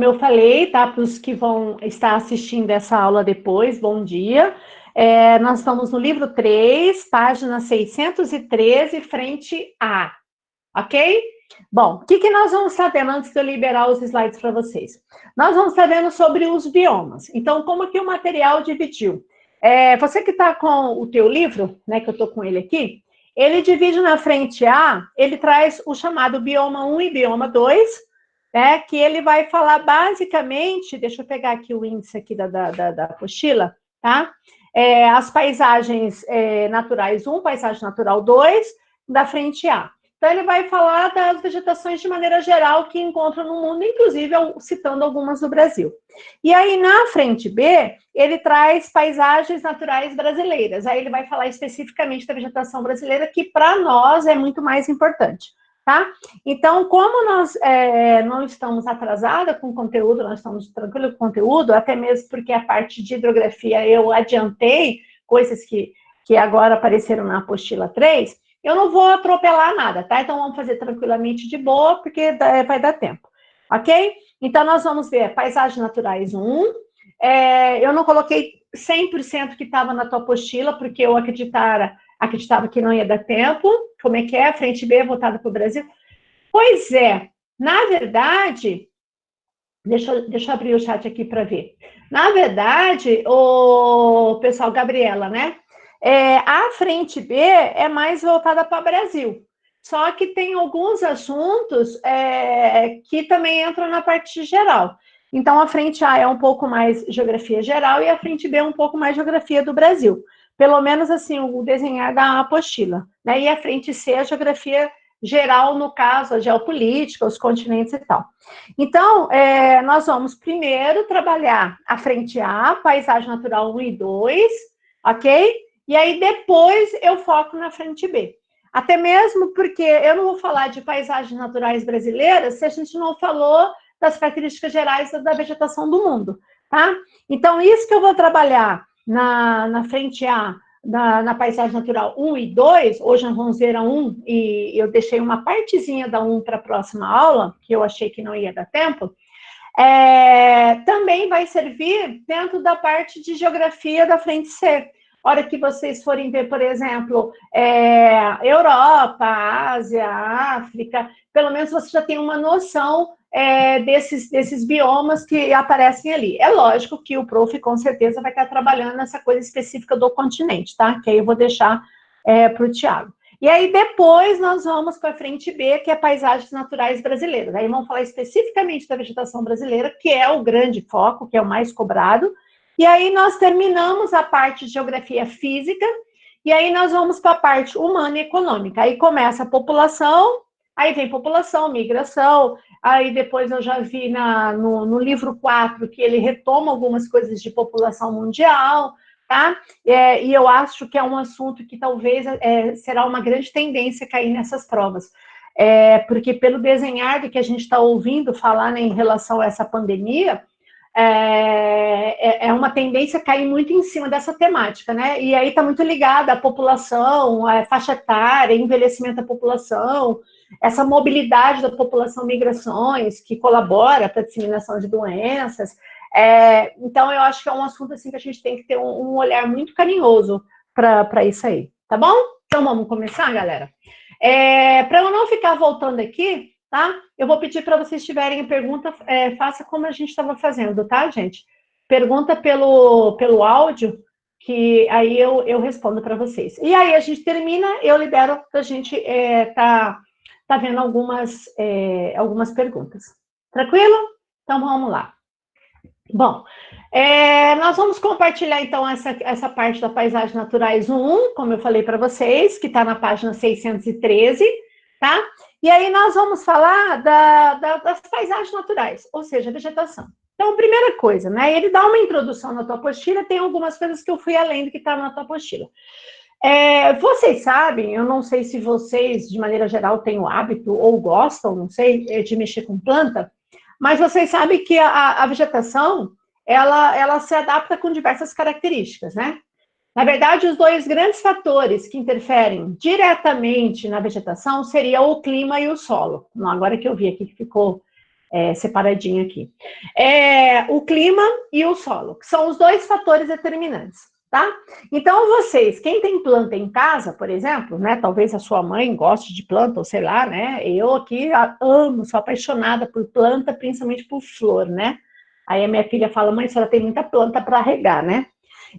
eu falei, tá? Para os que vão estar assistindo essa aula depois, bom dia. Nós estamos no livro 3, página 613, frente A, ok? Bom, o que nós vamos estar vendo antes de eu liberar os slides para vocês? Nós vamos estar vendo sobre os biomas. Então, como que o material dividiu? Você que está com o teu livro, né, que eu estou com ele aqui, ele divide na frente A, ele traz o chamado bioma 1 e bioma 2, né, que ele vai falar basicamente, deixa eu pegar aqui o índice aqui da apostila, tá? As paisagens naturais 1, paisagem natural 2, da frente A. Então, ele vai falar das vegetações de maneira geral que encontram no mundo, inclusive citando algumas do Brasil. E aí, na frente B, ele traz paisagens naturais brasileiras. Aí ele vai falar especificamente da vegetação brasileira, que para nós é muito mais importante, tá? Então, como nós não estamos atrasadas com o conteúdo, nós estamos tranquilos com o conteúdo, até mesmo porque a parte de hidrografia eu adiantei, coisas que agora apareceram na apostila 3, eu não vou atropelar nada, tá? Então, vamos fazer tranquilamente de boa, porque vai dar tempo, ok? Então, nós vamos ver paisagens naturais 1. Eu não coloquei 100% que estava na tua apostila, porque eu acreditava que não ia dar tempo. Como é que é? Frente B voltada para o Brasil. Pois é, na verdade, deixa eu abrir o chat aqui para ver. Na verdade, o pessoal, Gabriela, né? A frente B é mais voltada para o Brasil. Só que tem alguns assuntos que também entram na parte geral. Então, a frente A é um pouco mais geografia geral e a frente B é um pouco mais geografia do Brasil. Pelo menos, assim, o desenhar da apostila. Né? E a frente C é a geografia geral, no caso, a geopolítica, os continentes e tal. Então, nós vamos primeiro trabalhar a frente A, paisagem natural 1 e 2, ok? E aí, depois, eu foco na frente B. Até mesmo porque eu não vou falar de paisagens naturais brasileiras se a gente não falou das características gerais da vegetação do mundo, tá? Então, isso que eu vou trabalhar na frente A, na paisagem natural 1 e 2, hoje nós vamos ver a 1, e eu deixei uma partezinha da 1 para a próxima aula, que eu achei que não ia dar tempo, também vai servir dentro da parte de geografia da frente C. Hora que vocês forem ver, por exemplo, Europa, Ásia, África, pelo menos você já tem uma noção desses biomas que aparecem ali. É lógico que o prof, com certeza, vai estar trabalhando nessa coisa específica do continente, tá? Que aí eu vou deixar para o Tiago. E aí, depois, nós vamos para a frente B, que é paisagens naturais brasileiras. Aí vamos falar especificamente da vegetação brasileira, que é o grande foco, que é o mais cobrado. E aí, nós terminamos a parte de geografia física, e aí nós vamos para a parte humana e econômica. Aí começa a população, aí vem população, migração, aí depois eu já vi no livro 4 que ele retoma algumas coisas de população mundial, tá? E eu acho que é um assunto que talvez será uma grande tendência cair nessas provas. Porque pelo desenhar do que a gente está ouvindo falar, né, em relação a essa pandemia, é uma tendência a cair muito em cima dessa temática, né? E aí está muito ligada à população, à faixa etária, envelhecimento da população, essa mobilidade da população, migrações, que colabora para a disseminação de doenças. Então, eu acho que é um assunto assim que a gente tem que ter um olhar muito carinhoso para isso aí, tá bom? Então, vamos começar, galera? Para eu não ficar voltando aqui, tá? Eu vou pedir para vocês tiverem pergunta, faça como a gente estava fazendo, tá, gente? Pergunta pelo áudio, que aí eu respondo para vocês. E aí a gente termina, eu libero para a gente tá vendo algumas perguntas. Tranquilo? Então, vamos lá. Bom, nós vamos compartilhar, então, essa parte da paisagem naturais 1, como eu falei para vocês, que está na página 613, tá? E aí nós vamos falar das paisagens naturais, ou seja, vegetação. Então, primeira coisa, né? Ele dá uma introdução na tua apostila, tem algumas coisas que eu fui além do que estava na tua apostila. Vocês sabem, eu não sei se vocês, de maneira geral, têm o hábito ou gostam, não sei, de mexer com planta, mas vocês sabem que a vegetação, ela se adapta com diversas características, né? Na verdade, os dois grandes fatores que interferem diretamente na vegetação seria o clima e o solo. Agora que eu vi aqui que ficou separadinho aqui. O clima e o solo, que são os dois fatores determinantes, tá? Então, vocês, quem tem planta em casa, por exemplo, né? Talvez a sua mãe goste de planta, ou sei lá, né? Eu aqui amo, sou apaixonada por planta, principalmente por flor, né? Aí a minha filha fala, mãe, a senhora tem muita planta para regar, né?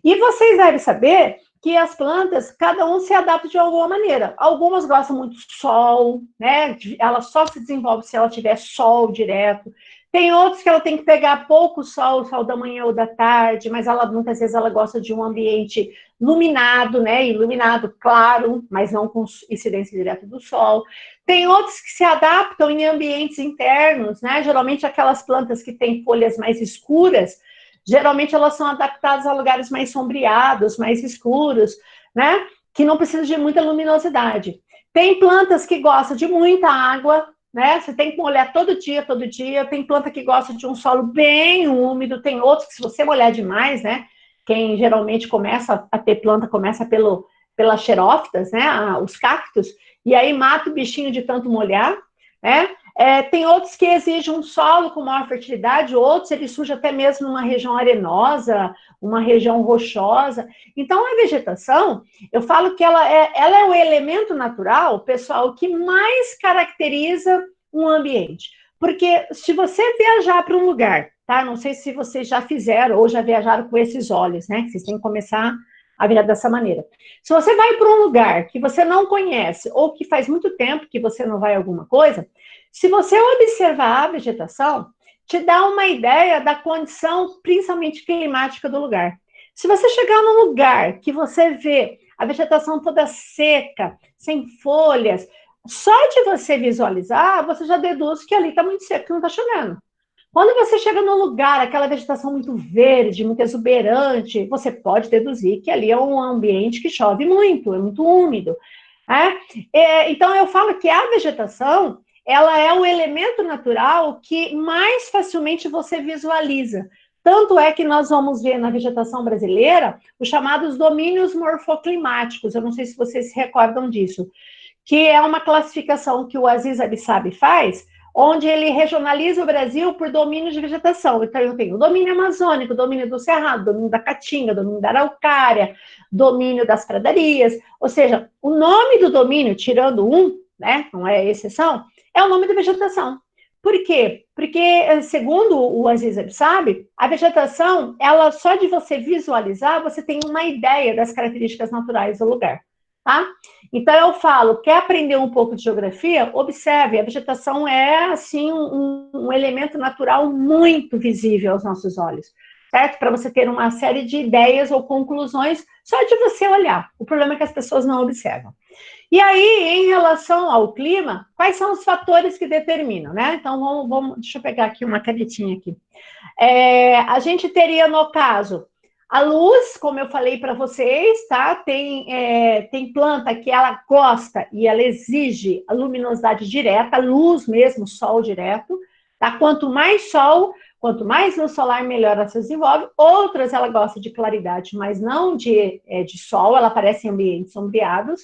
E vocês devem saber que as plantas, cada um se adapta de alguma maneira. Algumas gostam muito do sol, né? Ela só se desenvolve se ela tiver sol direto. Tem outros que ela tem que pegar pouco sol, o sol da manhã ou da tarde, mas muitas vezes ela gosta de um ambiente iluminado, né? Iluminado, claro, mas não com incidência direta do sol. Tem outros que se adaptam em ambientes internos, né? Geralmente aquelas plantas que têm folhas mais escuras, geralmente elas são adaptadas a lugares mais sombreados, mais escuros, né? Que não precisam de muita luminosidade. Tem plantas que gostam de muita água, né? Você tem que molhar todo dia, todo dia. Tem planta que gosta de um solo bem úmido, tem outros que se você molhar demais, né? Quem geralmente começa a ter planta, começa pelas xerófitas, né? Os cactos, e aí mata o bichinho de tanto molhar, né? Tem outros que exigem um solo com maior fertilidade, outros ele surge até mesmo numa região arenosa, uma região rochosa. Então, a vegetação, eu falo que ela é o elemento natural, pessoal, que mais caracteriza um ambiente. Porque se você viajar para um lugar, tá? Não sei se vocês já fizeram ou já viajaram com esses olhos, né? Vocês têm que começar a virar dessa maneira. Se você vai para um lugar que você não conhece ou que faz muito tempo que você não vai a alguma coisa, se você observar a vegetação, te dá uma ideia da condição, principalmente climática do lugar. Se você chegar num lugar que você vê a vegetação toda seca, sem folhas, só de você visualizar, você já deduz que ali está muito seco, que não está chovendo. Quando você chega num lugar, aquela vegetação muito verde, muito exuberante, você pode deduzir que ali é um ambiente que chove muito, é muito úmido. Então, eu falo que a vegetação, ela é o elemento natural que mais facilmente você visualiza. Tanto é que nós vamos ver na vegetação brasileira os chamados domínios morfoclimáticos. Eu não sei se vocês se recordam disso, que é uma classificação que o Aziz Abissab faz, onde ele regionaliza o Brasil por domínio de vegetação. Então, eu tenho o domínio amazônico, o domínio do cerrado, o domínio da caatinga, o domínio da araucária, domínio das pradarias. Ou seja, o nome do domínio, tirando um, né, não é exceção, é o nome da vegetação. Por quê? Porque, segundo o Aziz Abissab, a vegetação, ela só de você visualizar, você tem uma ideia das características naturais do lugar. Tá? Então, eu falo, quer aprender um pouco de geografia? Observe, a vegetação é, assim, um elemento natural muito visível aos nossos olhos, certo? Para você ter uma série de ideias ou conclusões só de você olhar. O problema é que as pessoas não observam. E aí, em relação ao clima, quais são os fatores que determinam, né? Então, deixa eu pegar aqui uma canetinha aqui. A gente teria, no caso, a luz, como eu falei para vocês, tá? Tem planta que ela gosta e ela exige a luminosidade direta, luz mesmo, sol direto, tá? Quanto mais sol, quanto mais luz solar, melhor ela se desenvolve. Outras ela gosta de claridade, mas não de sol, ela aparece em ambientes sombreados,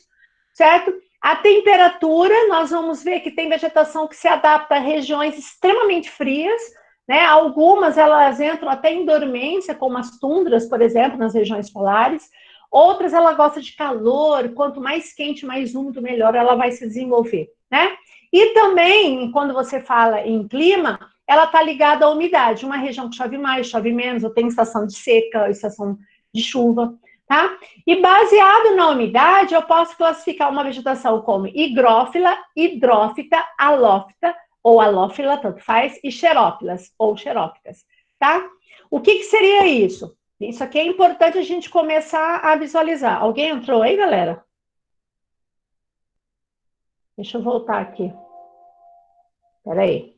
certo? A temperatura, nós vamos ver que tem vegetação que se adapta a regiões extremamente frias, né? Algumas elas entram até em dormência, como as tundras, por exemplo, nas regiões polares. Outras ela gosta de calor, quanto mais quente, mais úmido, melhor ela vai se desenvolver, né? E também, quando você fala em clima, ela está ligada à umidade. Uma região que chove mais, chove menos, ou tem estação de seca, estação de chuva, tá? E baseado na umidade, eu posso classificar uma vegetação como higrófila, hidrófita, halófita, ou halófila, tanto faz, e xerófilas, ou xerófitas, tá? O que seria isso? Isso aqui é importante a gente começar a visualizar. Alguém entrou aí, galera? Deixa eu voltar aqui. Espera aí.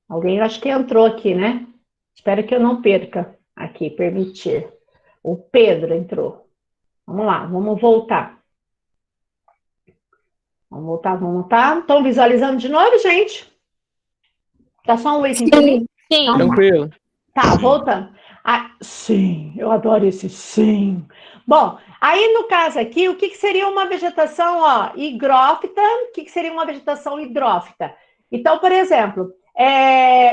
Alguém, acho que entrou aqui, né? Espero que eu não perca. Aqui, permitir. O Pedro entrou. Vamos lá, vamos voltar. Vamos voltar. Estão visualizando de novo, gente? Tá só um waiting para mim? Sim. Então, Tranquilo. tá, voltando. Sim, eu adoro esse sim. Bom, aí no caso aqui, o que seria uma vegetação higrófita? O que seria uma vegetação hidrófita? Então, por exemplo,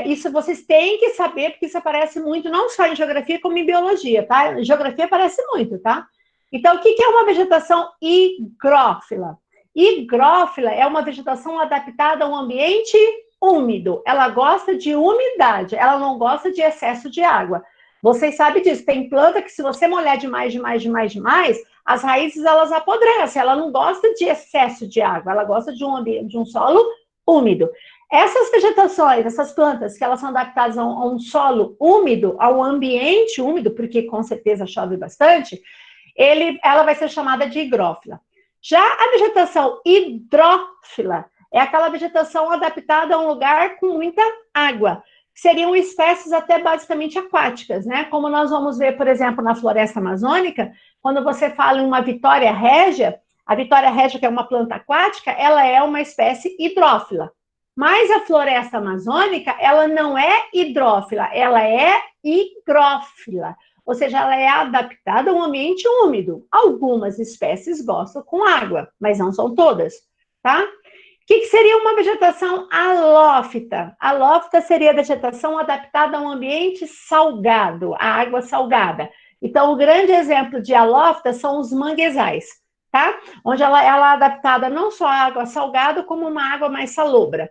Isso vocês têm que saber, porque isso aparece muito, não só em geografia, como em biologia, tá? Em geografia aparece muito, tá? Então, o que é uma vegetação higrófila? Higrófila é uma vegetação adaptada a um ambiente úmido. Ela gosta de umidade, ela não gosta de excesso de água. Vocês sabem disso, tem planta que se você molhar demais, as raízes elas apodrecem, ela não gosta de excesso de água, ela gosta de um solo úmido. Essas vegetações, essas plantas que elas são adaptadas a um solo úmido, a um ambiente úmido, porque com certeza chove bastante, ela vai ser chamada de higrófila. Já a vegetação hidrófila é aquela vegetação adaptada a um lugar com muita água. Seriam espécies até basicamente aquáticas, né? Como nós vamos ver, por exemplo, na floresta amazônica, quando você fala em uma vitória régia, a vitória régia, que é uma planta aquática, ela é uma espécie hidrófila. Mas a floresta amazônica, ela não é hidrófila, ela é higrófila. Ou seja, ela é adaptada a um ambiente úmido. Algumas espécies gostam com água, mas não são todas, tá? O que seria uma vegetação halófita? Halófita seria a vegetação adaptada a um ambiente salgado, a água salgada. Então, o grande exemplo de halófita são os manguezais, tá? Onde ela é adaptada não só à água salgada, como uma água mais salobra.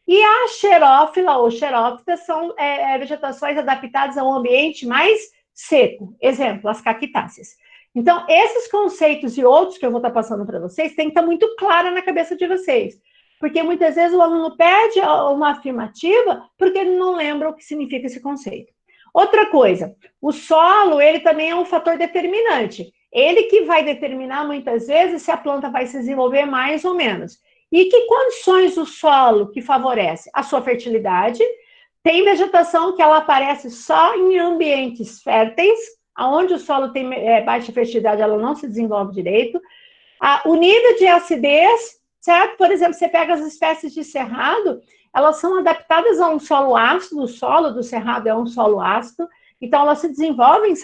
E a xerófila ou xerófita são vegetações adaptadas a um ambiente mais seco. Exemplo, as cactáceas. Então, esses conceitos e outros que eu vou estar passando para vocês tem que estar muito claro na cabeça de vocês. Porque muitas vezes o aluno perde uma afirmativa porque ele não lembra o que significa esse conceito. Outra coisa, o solo, ele também é um fator determinante. Ele que vai determinar muitas vezes se a planta vai se desenvolver mais ou menos. E que condições o solo que favorece? A sua fertilidade. Tem vegetação que ela aparece só em ambientes férteis, onde o solo tem baixa fertilidade, ela não se desenvolve direito. O nível de acidez, certo? Por exemplo, você pega as espécies de cerrado, elas são adaptadas a um solo ácido, o solo do cerrado é um solo ácido, então elas se desenvolvem em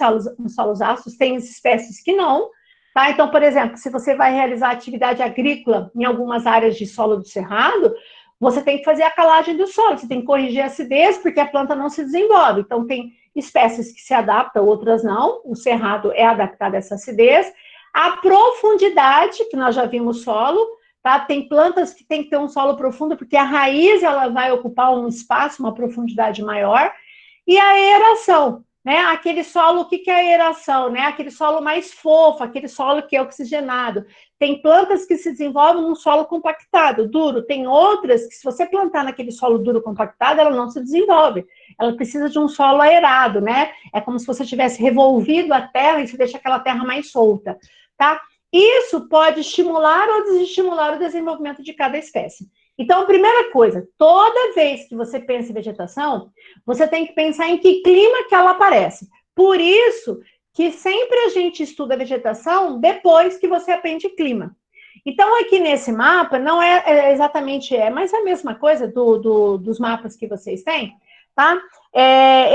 solos ácidos, tem espécies que não, tá? Então, por exemplo, se você vai realizar atividade agrícola em algumas áreas de solo do cerrado, você tem que fazer a calagem do solo, você tem que corrigir a acidez, porque a planta não se desenvolve. Então, tem espécies que se adaptam, outras não. O cerrado é adaptado a essa acidez. A profundidade, que nós já vimos solo, tá? Tem plantas que tem que ter um solo profundo, porque a raiz ela vai ocupar um espaço, uma profundidade maior. E a aeração, né? Aquele solo, o que é a aeração, né? Aquele solo mais fofo, aquele solo que é oxigenado. Tem plantas que se desenvolvem num solo compactado, duro. Tem outras que, se você plantar naquele solo duro compactado, ela não se desenvolve. Ela precisa de um solo aerado, né? É como se você tivesse revolvido a terra e você deixa aquela terra mais solta, tá? Isso pode estimular ou desestimular o desenvolvimento de cada espécie. Então, a primeira coisa, toda vez que você pensa em vegetação, você tem que pensar em que clima que ela aparece. Por isso que sempre a gente estuda a vegetação depois que você aprende clima. Então, aqui nesse mapa, não exatamente, mas é a mesma coisa dos mapas que vocês têm, tá?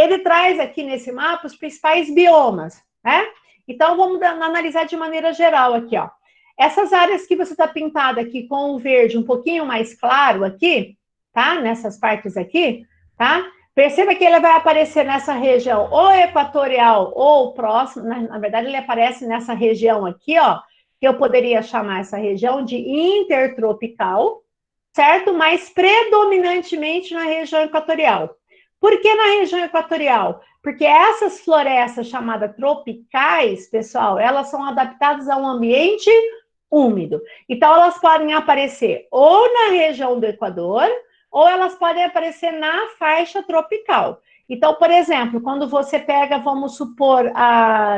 Ele traz aqui nesse mapa os principais biomas, né? Então, vamos analisar de maneira geral aqui, ó. Essas áreas que você está pintada aqui com o verde um pouquinho mais claro aqui, tá? Nessas partes aqui, tá? Perceba que ele vai aparecer nessa região ou equatorial ou próximo, na verdade ele aparece nessa região aqui, ó, que eu poderia chamar essa região de intertropical, certo? Mas predominantemente na região equatorial. Por que na região equatorial? Porque essas florestas chamadas tropicais, pessoal, elas são adaptadas a um ambiente úmido. Então, elas podem aparecer ou na região do Equador, ou elas podem aparecer na faixa tropical. Então, por exemplo, quando você pega, vamos supor,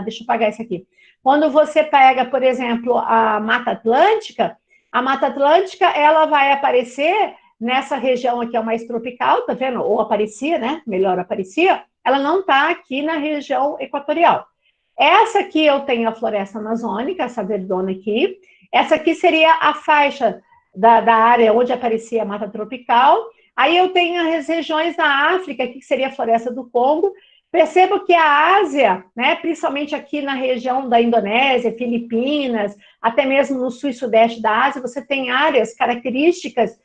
deixa eu apagar isso aqui. Quando você pega, por exemplo, a Mata Atlântica, ela vai aparecer nessa região aqui, é mais tropical, tá vendo? Ou aparecia, né? Melhor aparecia. Ela não está aqui na região equatorial. Essa aqui eu tenho a floresta amazônica, essa verdona aqui. Essa aqui seria a faixa da área onde aparecia a mata tropical. Aí eu tenho as regiões da África, que seria a floresta do Congo. Percebo que a Ásia, né, principalmente aqui na região da Indonésia, Filipinas, até mesmo no sul e sudeste da Ásia, você tem áreas características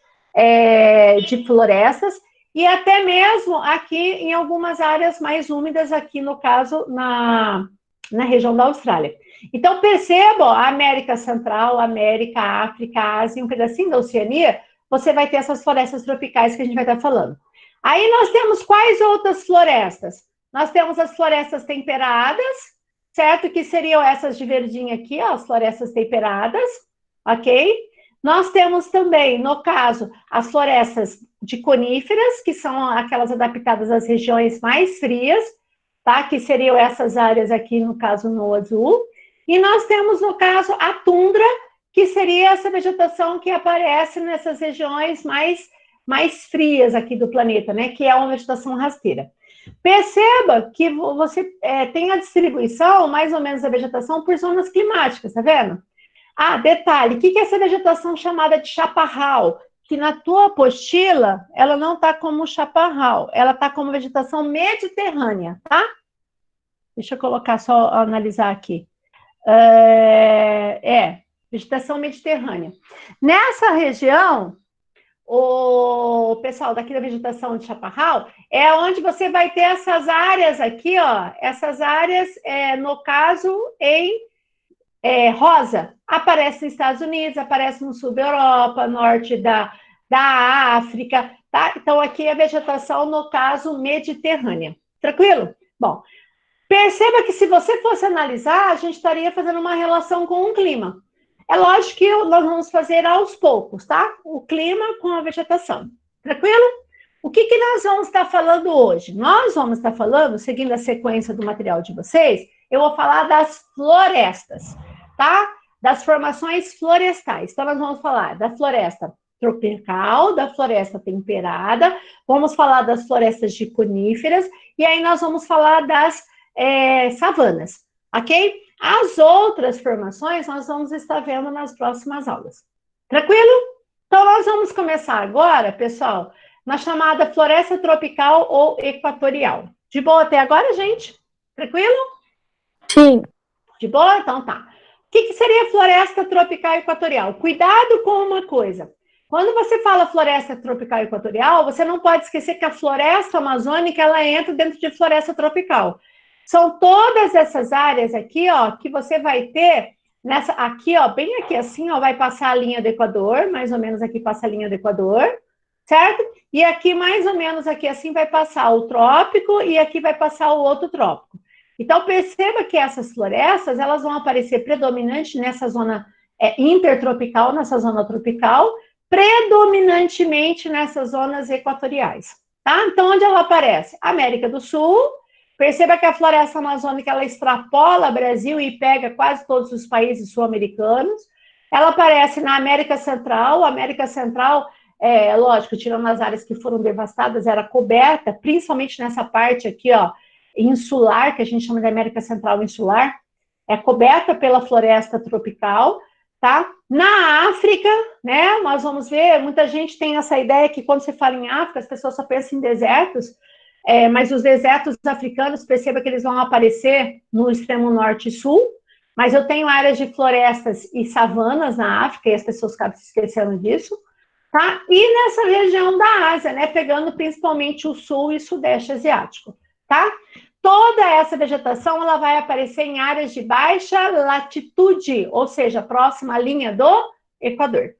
de florestas. e até mesmo aqui em algumas áreas mais úmidas, aqui no caso, na região da Austrália. Então, percebam, a América Central, América, África, Ásia, um pedacinho da Oceania, você vai ter essas florestas tropicais que a gente vai estar falando. Aí nós temos quais outras florestas? Nós temos as florestas temperadas, certo? Que seriam essas de verdinho aqui, ó, as florestas temperadas, ok? Nós temos também, no caso, as florestas de coníferas, que são aquelas adaptadas às regiões mais frias, tá? Que seriam essas áreas aqui, no caso, no azul. E nós temos, no caso, a tundra, que seria essa vegetação que aparece nessas regiões mais frias aqui do planeta, né? Que é uma vegetação rasteira. Perceba que você tem a distribuição, mais ou menos, da vegetação por zonas climáticas, tá vendo? Ah, detalhe, o que é essa vegetação chamada de chaparral? Que na tua apostila, ela não está como chaparral, ela está como vegetação mediterrânea, tá? Deixa eu colocar, só analisar aqui. Vegetação mediterrânea. Nessa região, o pessoal daqui da vegetação de chaparral, é onde você vai ter essas áreas aqui, ó, essas áreas, no caso, em rosa, aparece nos Estados Unidos, aparece no sul da Europa, norte da África, tá? Então, aqui é a vegetação, no caso, mediterrânea. Tranquilo? Bom, perceba que se você fosse analisar, a gente estaria fazendo uma relação com o clima. É lógico que nós vamos fazer aos poucos, tá? O clima com a vegetação. Tranquilo? O que nós vamos estar falando hoje? Nós vamos estar falando, seguindo a sequência do material de vocês, eu vou falar das florestas, tá? Das formações florestais. Então, nós vamos falar da floresta tropical, da floresta temperada, vamos falar das florestas de coníferas, e aí nós vamos falar das savanas, ok? As outras formações nós vamos estar vendo nas próximas aulas. Tranquilo? Então, nós vamos começar agora, pessoal, na chamada floresta tropical ou equatorial. De boa até agora, gente? Tranquilo? Sim. De boa? Então tá. O que seria floresta tropical equatorial? Cuidado com uma coisa. Quando você fala floresta tropical equatorial, você não pode esquecer que a floresta amazônica, ela entra dentro de floresta tropical. São todas essas áreas aqui, ó, que você vai ter nessa aqui, ó, bem aqui assim, ó, vai passar a linha do Equador, mais ou menos aqui passa a linha do Equador, certo? E aqui, mais ou menos aqui assim, vai passar o trópico e aqui vai passar o outro trópico. Então, perceba que essas florestas, elas vão aparecer predominante nessa zona intertropical, nessa zona tropical, predominantemente nessas zonas equatoriais, tá? Então, onde ela aparece? América do Sul. Perceba que a floresta amazônica, ela extrapola o Brasil e pega quase todos os países sul-americanos. Ela aparece na América Central. A América Central, lógico, tirando as áreas que foram devastadas, era coberta, principalmente nessa parte aqui, ó, insular, que a gente chama de América Central insular, é coberta pela floresta tropical, tá? Na África, né, nós vamos ver, muita gente tem essa ideia que quando você fala em África, as pessoas só pensam em desertos, mas os desertos africanos, perceba que eles vão aparecer no extremo norte e sul, mas eu tenho áreas de florestas e savanas na África, e as pessoas acabam se esquecendo disso, tá? E nessa região da Ásia, né, pegando principalmente o sul e sudeste asiático, tá? Toda essa vegetação, ela vai aparecer em áreas de baixa latitude, ou seja, próxima à linha do Equador.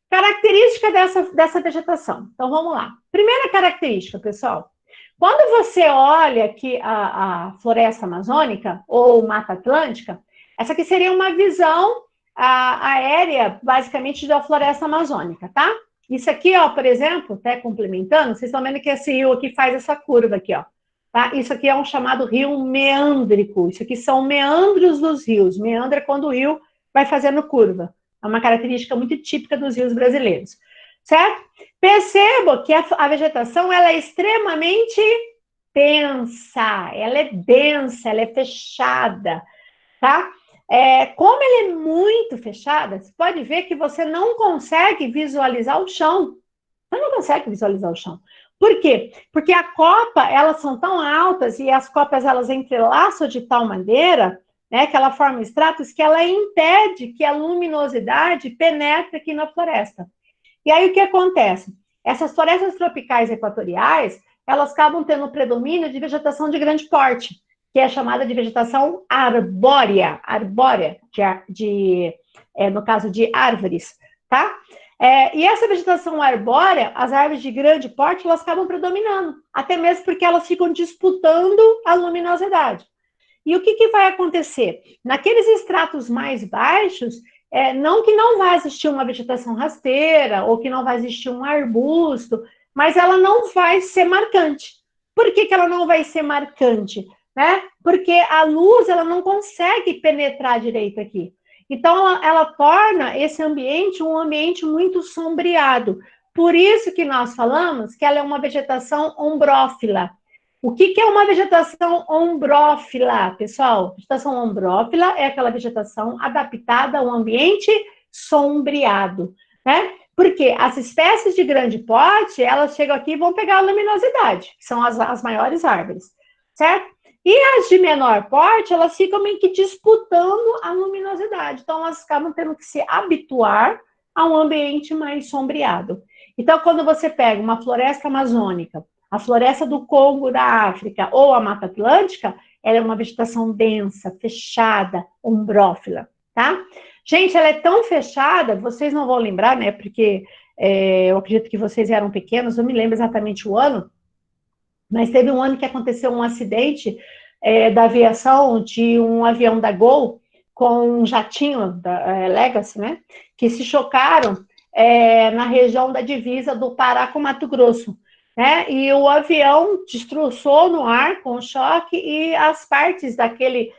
Característica dessa vegetação. Então, vamos lá. Primeira característica, pessoal. Quando você olha aqui a floresta amazônica ou Mata Atlântica, essa aqui seria uma visão aérea, basicamente, da floresta amazônica, tá? Isso aqui, ó, por exemplo, até complementando, vocês estão vendo que esse rio aqui faz essa curva aqui, ó. Tá? Isso aqui é um chamado rio meândrico. Isso aqui são meandros dos rios. Meandro é quando o rio vai fazendo curva. É uma característica muito típica dos rios brasileiros. Certo? Perceba que a vegetação, ela é extremamente densa. Ela é densa, ela é fechada. Tá? Como ela é muito fechada, você pode ver que você não consegue visualizar o chão. Você não consegue visualizar o chão. Por quê? Porque a copa, elas são tão altas e as copas, elas entrelaçam de tal maneira, né, que ela forma estratos, que ela impede que a luminosidade penetre aqui na floresta. E aí, o que acontece? Essas florestas tropicais equatoriais, elas acabam tendo predomínio de vegetação de grande porte, que é chamada de vegetação arbórea, no caso de árvores, tá? E essa vegetação arbórea, as árvores de grande porte, elas acabam predominando, até mesmo porque elas ficam disputando a luminosidade. E o que vai acontecer? Naqueles estratos mais baixos, não que não vai existir uma vegetação rasteira, ou que não vai existir um arbusto, mas ela não vai ser marcante. Por que ela não vai ser marcante? Né? Porque a luz ela não consegue penetrar direito aqui. Então, ela torna esse ambiente um ambiente muito sombreado. Por isso que nós falamos que ela é uma vegetação ombrófila. O que é uma vegetação ombrófila, pessoal? Vegetação ombrófila é aquela vegetação adaptada a um ambiente sombreado, né? Porque as espécies de grande porte, elas chegam aqui e vão pegar a luminosidade, que são as maiores árvores, certo? E as de menor porte, elas ficam meio que disputando a luminosidade. Então, elas acabam tendo que se habituar a um ambiente mais sombreado. Então, quando você pega uma floresta amazônica, a floresta do Congo da África ou a Mata Atlântica, ela é uma vegetação densa, fechada, ombrófila, tá? Gente, ela é tão fechada, vocês não vão lembrar, né? Porque eu acredito que vocês eram pequenos, eu me lembro exatamente o ano, mas teve um ano que aconteceu um acidente da aviação de um avião da Gol com um jatinho da Legacy, né? Que se chocaram na região da divisa do Pará com Mato Grosso, né? E o avião destroçou no ar com choque e as partes daquele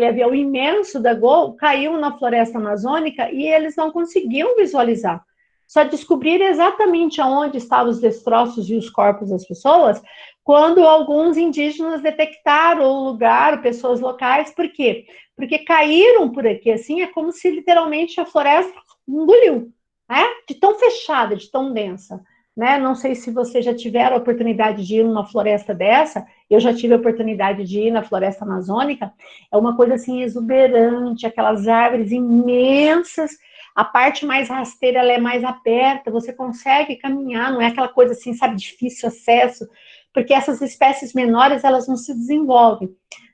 avião imenso da Gol caiu na floresta amazônica e eles não conseguiam visualizar. Só descobriram exatamente onde estavam os destroços e os corpos das pessoas quando alguns indígenas detectaram o lugar, pessoas locais. Por quê? Porque caíram por aqui, assim, é como se literalmente a floresta engoliu, né? De tão fechada, de tão densa, né? Não sei se vocês já tiveram a oportunidade de ir numa floresta dessa, eu já tive a oportunidade de ir na floresta amazônica, é uma coisa assim exuberante, aquelas árvores imensas, a parte mais rasteira ela é mais aberta, você consegue caminhar, não é aquela coisa assim, sabe, difícil acesso, porque essas espécies menores, elas não se desenvolvem,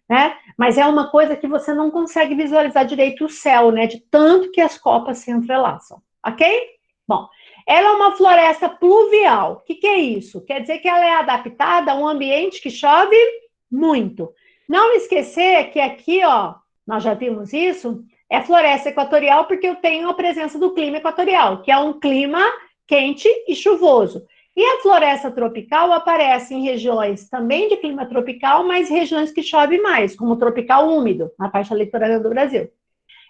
né? Mas é uma coisa que você não consegue visualizar direito o céu, né? De tanto que as copas se entrelaçam, ok? Bom, ela é uma floresta pluvial. O que é isso? Quer dizer que ela é adaptada a um ambiente que chove muito. Não esquecer que aqui, ó, nós já vimos isso, é floresta equatorial porque eu tenho a presença do clima equatorial, que é um clima quente e chuvoso. E a floresta tropical aparece em regiões também de clima tropical, mas regiões que chove mais, como o tropical úmido, na parte litorânea do Brasil.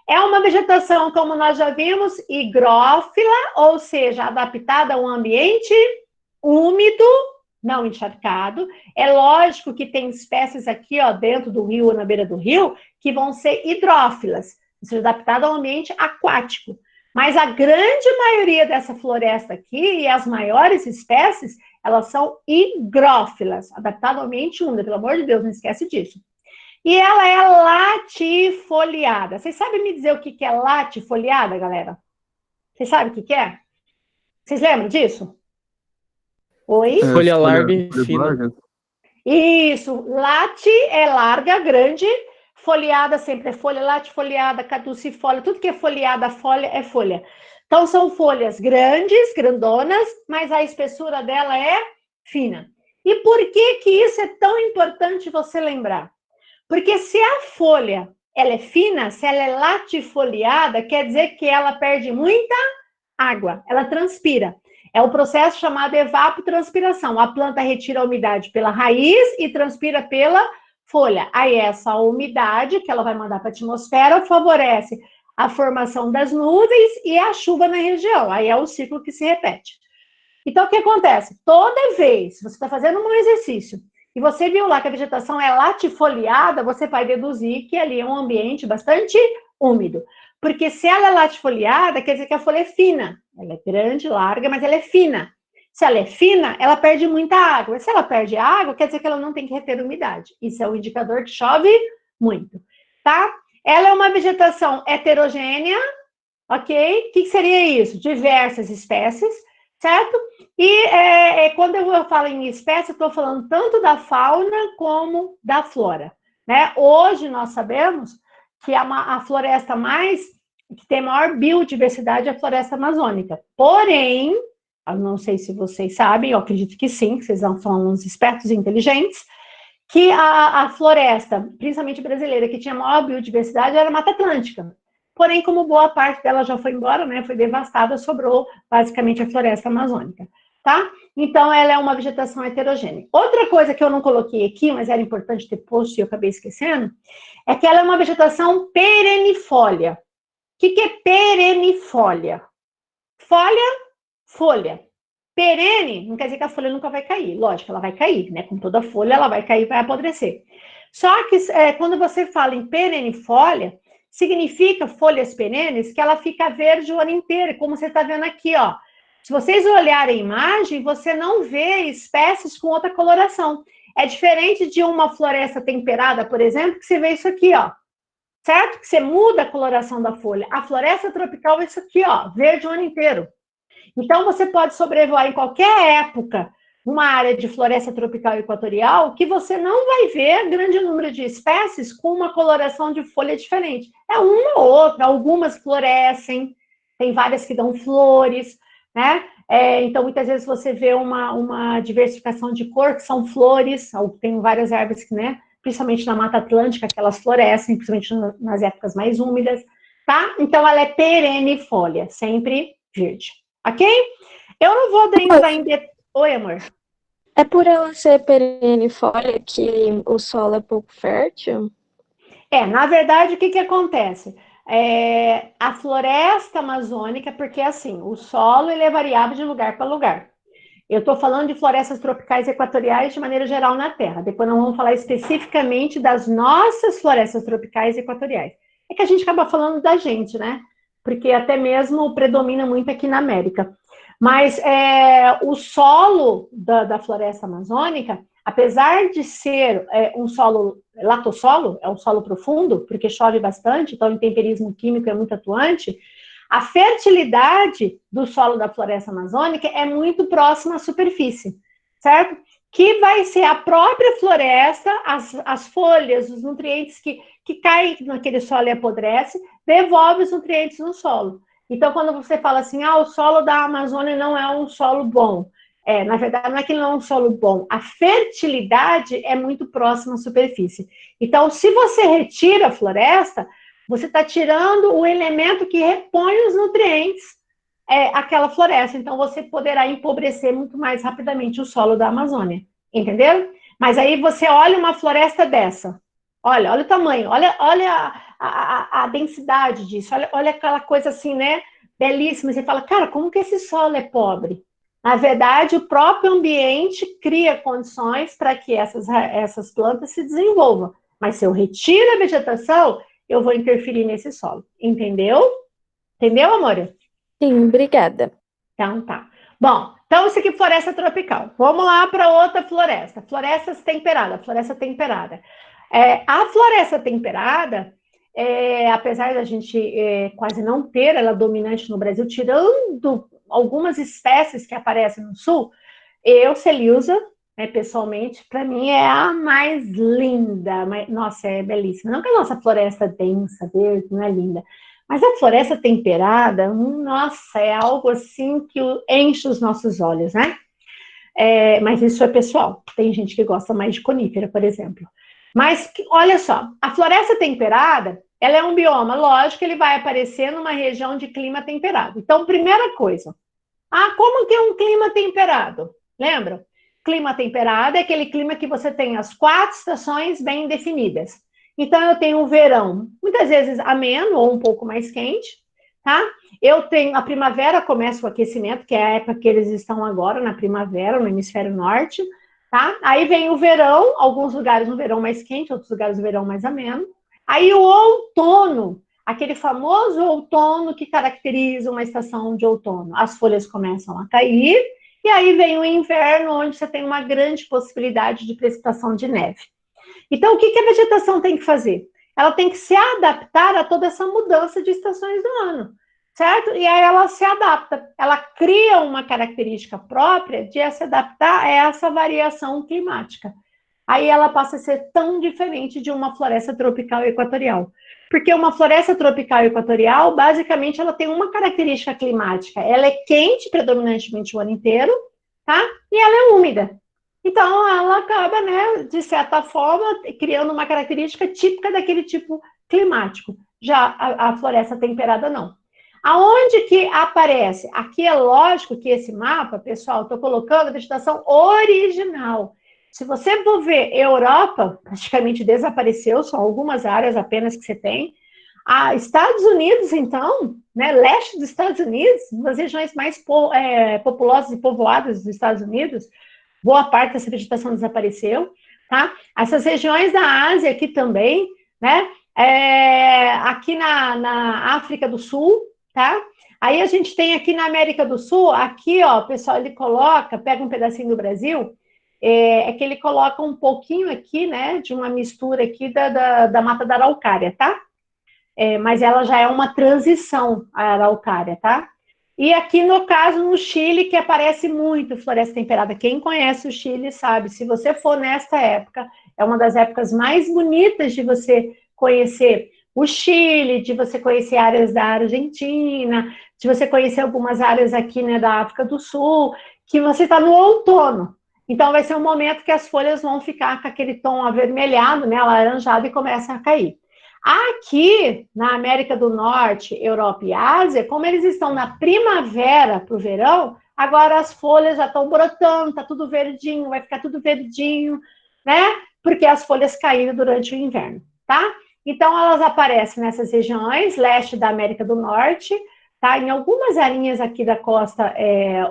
É uma vegetação, como nós já vimos, higrófila, ou seja, adaptada a um ambiente úmido, não encharcado. É lógico que tem espécies aqui, ó, dentro do rio ou na beira do rio, que vão ser hidrófilas, ou seja, adaptada a um ambiente aquático. Mas a grande maioria dessa floresta aqui, e as maiores espécies, elas são higrófilas, adaptadas ao ambiente úmido, pelo amor de Deus, não esquece disso. E ela é latifoliada. Vocês sabem me dizer o que é latifoliada, galera? Vocês sabem o que é? Vocês lembram disso? Oi? Folha larga e fina. Isso, late é larga, grande, foliada sempre é folha, latifoliada, caducifólia, tudo que é foliada, folha é folha. Então, são folhas grandes, grandonas, mas a espessura dela é fina. E por que isso é tão importante você lembrar? Porque se a folha ela é fina, se ela é latifoliada, quer dizer que ela perde muita água, ela transpira. É o processo chamado evapotranspiração. A planta retira a umidade pela raiz e transpira pela folha. Aí essa umidade que ela vai mandar para a atmosfera favorece a formação das nuvens e a chuva na região. Aí é o ciclo que se repete. Então, o que acontece? Toda vez que você está fazendo um exercício e você viu lá que a vegetação é latifoliada, você vai deduzir que ali é um ambiente bastante úmido. Porque se ela é latifoliada, quer dizer que a folha é fina. Ela é grande, larga, mas ela é fina. Se ela é fina, ela perde muita água. E se ela perde água, quer dizer que ela não tem que reter umidade. Isso é um indicador que chove muito, tá? Ela é uma vegetação heterogênea, ok? O que seria isso? Diversas espécies, certo? E quando eu falo em espécie, eu estou falando tanto da fauna como da flora, né? Hoje nós sabemos que a floresta que tem maior biodiversidade é a floresta amazônica. Porém, eu não sei se vocês sabem, eu acredito que sim, que vocês são uns espertos e inteligentes, que a floresta, principalmente brasileira, que tinha maior biodiversidade, era a Mata Atlântica. Porém, como boa parte dela já foi embora, né, foi devastada, sobrou basicamente a floresta amazônica, tá? Então, ela é uma vegetação heterogênea. Outra coisa que eu não coloquei aqui, mas era importante ter posto e eu acabei esquecendo, é que ela é uma vegetação perennifólia. O que é perennifólia? Folha. Perene não quer dizer que a folha nunca vai cair. Lógico, ela vai cair, né? Como toda folha, ela vai cair e vai apodrecer. Só que quando você fala em perennifólia, significa folhas perenes que ela fica verde o ano inteiro, como você está vendo aqui, ó. Se vocês olharem a imagem, você não vê espécies com outra coloração. É diferente de uma floresta temperada, por exemplo, que você vê isso aqui, ó. Certo? Que você muda a coloração da folha. A floresta tropical é isso aqui, ó, verde o ano inteiro. Então, você pode sobrevoar em qualquer época uma área de floresta tropical equatorial que você não vai ver grande número de espécies com uma coloração de folha diferente. É uma ou outra, algumas florescem, tem várias que dão flores, né? Então, muitas vezes você vê uma diversificação de cor, que são flores, tem várias árvores que, né? Principalmente na Mata Atlântica, que elas florescem, principalmente nas épocas mais úmidas, tá? Então, ela é perennifólia, sempre verde. Ok? Eu não vou entrar em detalhes. Oi, amor. É por ela ser perennifólia que o solo é pouco fértil? Na verdade, o que acontece? A floresta amazônica, porque assim, o solo ele é variável de lugar para lugar. Eu estou falando de florestas tropicais equatoriais de maneira geral na Terra. Depois nós vamos falar especificamente das nossas florestas tropicais equatoriais. É que a gente acaba falando da gente, né? Porque até mesmo predomina muito aqui na América. Mas o solo da floresta amazônica, apesar de ser um solo latossolo, é um solo profundo, porque chove bastante, então o intemperismo químico é muito atuante, a fertilidade do solo da floresta amazônica é muito próxima à superfície, certo? Que vai ser a própria floresta, as folhas, os nutrientes que caem naquele solo e apodrece, devolve os nutrientes no solo. Então, quando você fala assim, o solo da Amazônia não é um solo bom, na verdade, não é que não é um solo bom, a fertilidade é muito próxima à superfície. Então, se você retira a floresta, você está tirando o elemento que repõe os nutrientes àquela floresta. Então, você poderá empobrecer muito mais rapidamente o solo da Amazônia. Entendeu? Mas aí você olha uma floresta dessa. Olha o tamanho, olha a densidade disso, olha aquela coisa assim, né? Belíssima. Você fala, cara, como que esse solo é pobre? Na verdade, o próprio ambiente cria condições para que essas plantas se desenvolvam. Mas se eu retiro a vegetação, eu vou interferir nesse solo. Entendeu? Entendeu, amor? Sim, obrigada. Então tá. Bom, então isso aqui é floresta tropical. Vamos lá para outra floresta. Floresta temperada. A floresta temperada, apesar da gente quase não ter ela dominante no Brasil, tirando algumas espécies que aparecem no sul, Celeusa, pessoalmente, para mim é a mais linda. Nossa, é belíssima. Não que a nossa floresta densa, verde, não é linda. Mas a floresta temperada, nossa, é algo assim que enche os nossos olhos, né? Mas isso é pessoal. Tem gente que gosta mais de conífera, por exemplo. Mas, olha só, a floresta temperada, ela é um bioma, lógico, ele vai aparecer numa região de clima temperado. Então, primeira coisa, como que é um clima temperado? Lembra? Clima temperado é aquele clima que você tem as 4 estações bem definidas. Então, eu tenho o verão, muitas vezes ameno ou um pouco mais quente, tá? Eu tenho a primavera, começa o aquecimento, que é a época que eles estão agora, na primavera, no hemisfério norte, tá? Aí vem o verão, alguns lugares no verão mais quente, outros lugares no verão mais ameno. Aí o outono, aquele famoso outono que caracteriza uma estação de outono. As folhas começam a cair, e aí vem o inverno, onde você tem uma grande possibilidade de precipitação de neve. Então, o que a vegetação tem que fazer? Ela tem que se adaptar a toda essa mudança de estações do ano. certo? E aí ela se adapta, ela cria uma característica própria de se adaptar a essa variação climática. Aí ela passa a ser tão diferente de uma floresta tropical e equatorial. Porque uma floresta tropical e equatorial, basicamente, ela tem uma característica climática. Ela é quente predominantemente o ano inteiro, tá? E ela é úmida. Então, ela acaba, né, de certa forma, criando uma característica típica daquele tipo climático. Já a floresta temperada, não. Aonde que aparece? Aqui é lógico que esse mapa, pessoal, estou colocando a vegetação original. Se você for ver Europa, praticamente desapareceu, são algumas áreas apenas que você tem. Estados Unidos, então, né, leste dos Estados Unidos, uma das regiões mais populosas e povoadas dos Estados Unidos, boa parte dessa vegetação desapareceu, tá? Essas regiões da Ásia aqui também, né? Aqui na África do Sul, tá? Aí a gente tem aqui na América do Sul, aqui, ó, o pessoal, ele coloca, pega um pedacinho do Brasil, que ele coloca um pouquinho aqui, né, de uma mistura aqui da mata da araucária, tá? Mas ela já é uma transição à araucária, tá? E aqui, no caso, no Chile, que aparece muito floresta temperada. Quem conhece o Chile sabe, se você for nesta época, é uma das épocas mais bonitas de você conhecer o Chile, de você conhecer áreas da Argentina, de você conhecer algumas áreas aqui, né, da África do Sul, que você está no outono. Então, vai ser um momento que as folhas vão ficar com aquele tom avermelhado, né, alaranjado, e começa a cair. Aqui, na América do Norte, Europa e Ásia, como eles estão na primavera para o verão, agora as folhas já estão brotando, está tudo verdinho, vai ficar tudo verdinho, né? Porque as folhas caíram durante o inverno, tá? Então, elas aparecem nessas regiões, leste da América do Norte, tá? Em algumas arinhas aqui da costa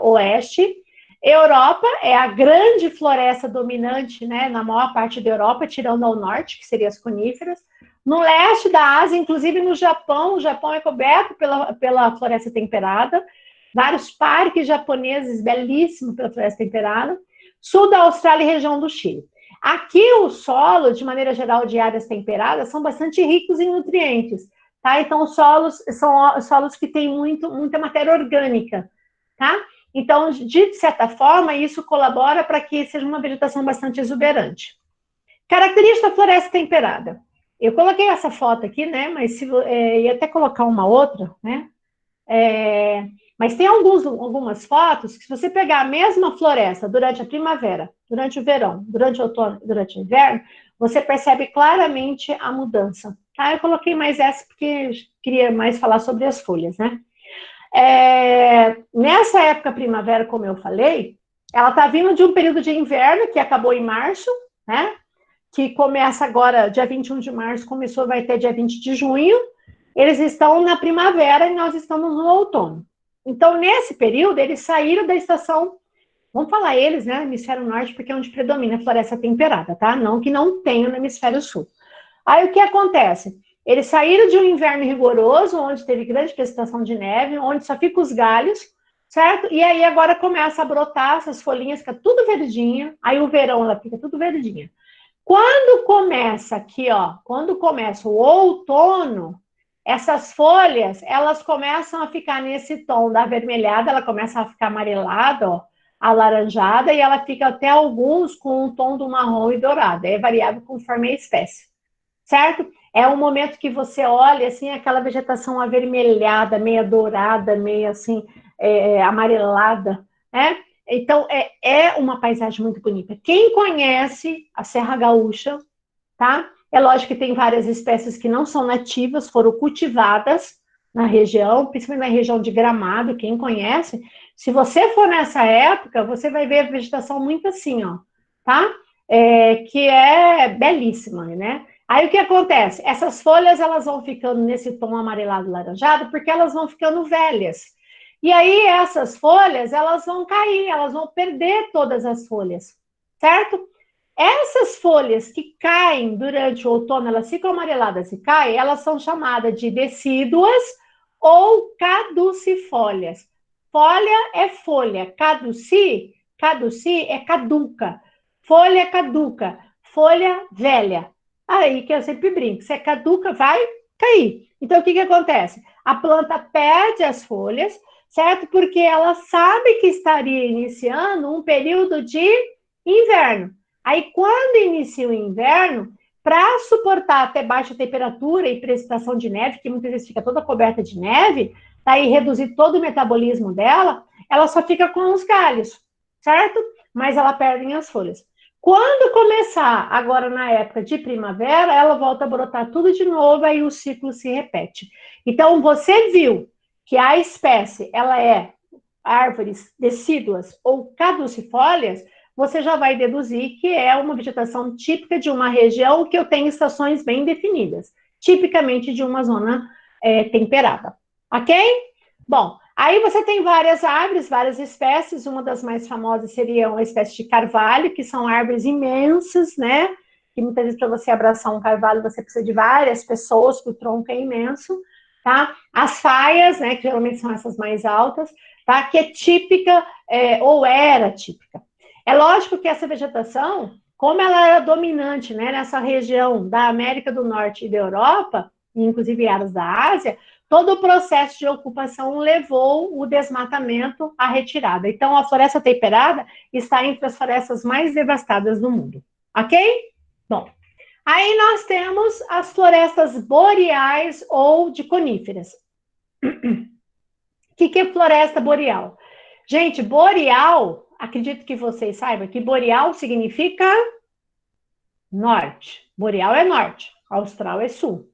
oeste. Europa é a grande floresta dominante, né? Na maior parte da Europa, tirando ao norte, que seriam as coníferas. No leste da Ásia, inclusive no Japão, o Japão é coberto pela floresta temperada, vários parques japoneses belíssimos pela floresta temperada, sul da Austrália e região do Chile. Aqui o solo, de maneira geral, de áreas temperadas, são bastante ricos em nutrientes, tá? Então, os solos são solos que têm muita matéria orgânica, tá? Então, de certa forma, isso colabora para que seja uma vegetação bastante exuberante. Característica da floresta temperada. Eu coloquei essa foto aqui, né? Mas ia até colocar uma outra, né? Mas tem algumas fotos que, se você pegar a mesma floresta durante a primavera, durante o verão, durante o outono, durante o inverno, você percebe claramente a mudança. Tá? Eu coloquei mais essa porque queria mais falar sobre as folhas, né? Nessa época primavera, como eu falei, ela está vindo de um período de inverno que acabou em março, né? Que começa agora, dia 21 de março, começou, vai até dia 20 de junho. Eles estão na primavera e nós estamos no outono. Então, nesse período, eles saíram da estação, vamos falar eles, né? Hemisfério norte, porque é onde predomina a floresta temperada, tá? Não que não tenha no hemisfério sul. Aí, o que acontece? Eles saíram de um inverno rigoroso, onde teve grande precipitação de neve, onde só fica os galhos, certo? E aí, agora começa a brotar essas folhinhas, fica tudo verdinha. Aí, o verão, ela fica tudo verdinha. Quando começa aqui, ó, quando começa o outono, essas folhas, elas começam a ficar nesse tom da avermelhada, ela começa a ficar amarelada, ó, alaranjada, e ela fica até alguns com um tom do marrom e dourado. É variável conforme a espécie, certo? É um momento que você olha, assim, aquela vegetação avermelhada, meia dourada, meio assim, amarelada, né? Então, é uma paisagem muito bonita. Quem conhece a Serra Gaúcha, tá? É lógico que tem várias espécies que não são nativas, foram cultivadas na região, principalmente na região de Gramado, quem conhece. Se você for nessa época, você vai ver a vegetação muito assim, ó, tá? Que é belíssima, né? Aí o que acontece? Essas folhas, elas vão ficando nesse tom amarelado laranjado, porque elas vão ficando velhas. E aí essas folhas, elas vão cair, elas vão perder todas as folhas, certo? Essas folhas que caem durante o outono, elas ficam amareladas e caem, elas são chamadas de decíduas ou caducifólias. Folha é folha, caduci é caduca. Folha caduca, folha velha. Aí que eu sempre brinco, se é caduca, vai cair. Então, o que acontece? a planta perde as folhas, certo? Porque ela sabe que estaria iniciando um período de inverno. Aí, quando inicia o inverno, para suportar até baixa temperatura e precipitação de neve, que muitas vezes fica toda coberta de neve, tá? E reduzir todo o metabolismo dela, ela só fica com os galhos, certo? Mas ela perde as folhas. Quando começar, agora na época de primavera, ela volta a brotar tudo de novo, aí o ciclo se repete. Então, você viu que a espécie, ela é árvores decíduas ou caducifólias, você já vai deduzir que é uma vegetação típica de uma região que eu tenho estações bem definidas, tipicamente de uma zona temperada, ok? Bom, aí você tem várias árvores, várias espécies, uma das mais famosas seria uma espécie de carvalho, que são árvores imensas, né? Que muitas vezes para você abraçar um carvalho você precisa de várias pessoas, porque o tronco é imenso, tá? As faias, né, que geralmente são essas mais altas, tá? Que é típica, ou era típica. É lógico que essa vegetação, como ela era dominante, né, nessa região da América do Norte e da Europa, inclusive áreas da Ásia, todo o processo de ocupação levou o desmatamento à retirada. Então, a floresta temperada está entre as florestas mais devastadas do mundo. Ok? Bom, aí nós temos as florestas boreais ou de coníferas. O que é floresta boreal? Gente, boreal, acredito que vocês saibam que boreal significa norte. Boreal é norte, austral é sul.